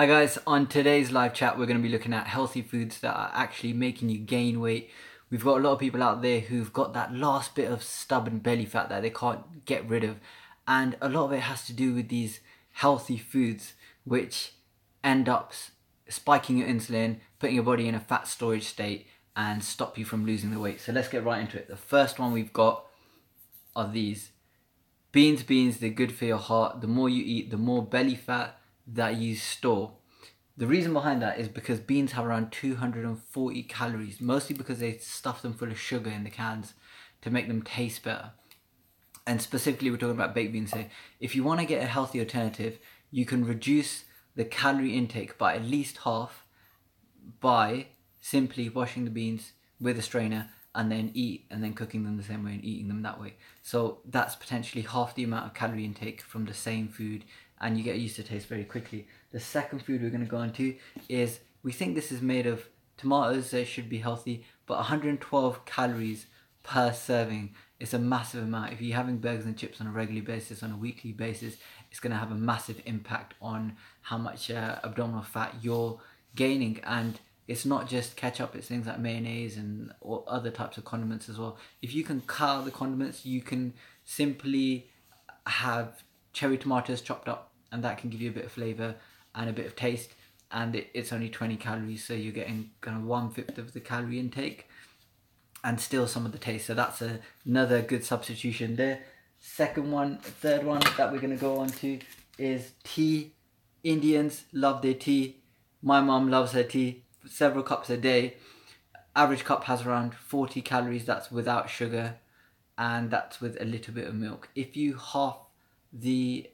Hi guys, on today's live chat we're going to be looking at healthy foods that are actually making you gain weight. We've got a lot of people out there who've got that last bit of stubborn belly fat that they can't get rid of, and a lot of it has to do with these healthy foods which end up spiking your insulin, putting your body in a fat storage state and stop you from losing the weight. So let's get right into it. The first one we've got are these. Beans, they're good for your heart. The more you eat, the more belly fat that you store. The reason behind that is because beans have around 240 calories, mostly because they stuff them full of sugar in the cans to make them taste better. And specifically, we're talking about baked beans here. If you want to get a healthy alternative, you can reduce the calorie intake by at least half by simply washing the beans with a strainer and then cooking them the same way and eating them that way. So that's potentially half the amount of calorie intake from the same food, and you get used to taste very quickly. The second food we're going to go into is, we think this is made of tomatoes, so it should be healthy, but 112 calories per serving. It's a massive amount. If you're having burgers and chips on a regular basis, on a weekly basis, it's going to have a massive impact on how much abdominal fat you're gaining. And it's not just ketchup, it's things like mayonnaise and or other types of condiments as well. If you can cut out the condiments, you can simply have cherry tomatoes chopped up, and that can give you a bit of flavour and a bit of taste, and it's only 20 calories, so you're getting kind of 1/5 of the calorie intake and still some of the taste. So that's another good substitution there. Third one that we're going to go on to is tea. Indians love their tea. My mum loves her tea, several cups a day. Average cup has around 40 calories. That's without sugar, and that's with a little bit of milk. If you half the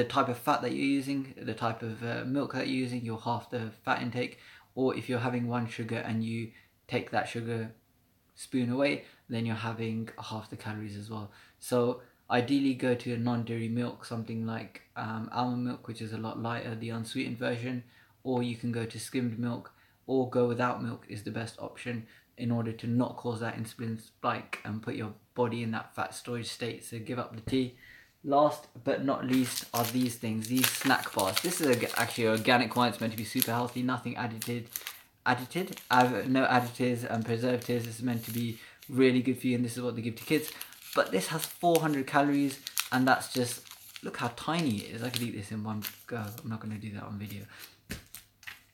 type of fat that you're using, the type of milk that you're using, you'll half the fat intake. Or if you're having one sugar and you take that sugar spoon away, then you're having half the calories as well. So ideally go to a non-dairy milk, something like almond milk, which is a lot lighter, the unsweetened version, or you can go to skimmed milk, or go without milk is the best option in order to not cause that insulin spike and put your body in that fat storage state. So give up the tea. Last but not least are these things, these snack bars. This is actually an organic one. It's meant to be super healthy, nothing no additives and preservatives. This is meant to be really good for you, and this is what they give to kids. But this has 400 calories, and that's just, look how tiny it is. I could eat this in one go. I'm not going to do that on video.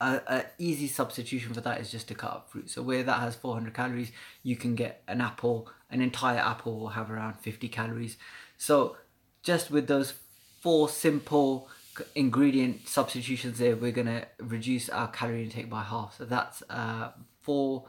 An easy substitution for that is just to cut up fruit. So where that has 400 calories, you can get an apple. An entire apple will have around 50 calories. So just with those 4 simple ingredient substitutions there, we're going to reduce our calorie intake by half. So that's 4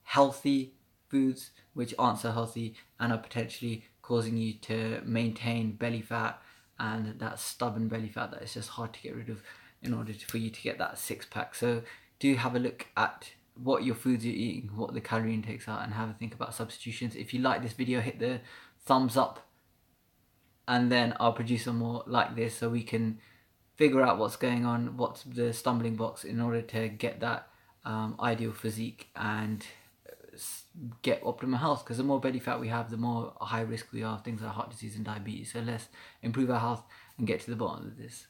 healthy foods which aren't so healthy and are potentially causing you to maintain belly fat, and that stubborn belly fat that is just hard to get rid of in order for you to get that 6-pack. So do have a look at what your foods you're eating, what the calorie intakes are, and have a think about substitutions. If you like this video, hit the thumbs up, and then I'll produce some more like this so we can figure out what's going on, what's the stumbling blocks in order to get that ideal physique and get optimal health. Because the more belly fat we have, the more high risk we are of things like heart disease and diabetes. So let's improve our health and get to the bottom of this.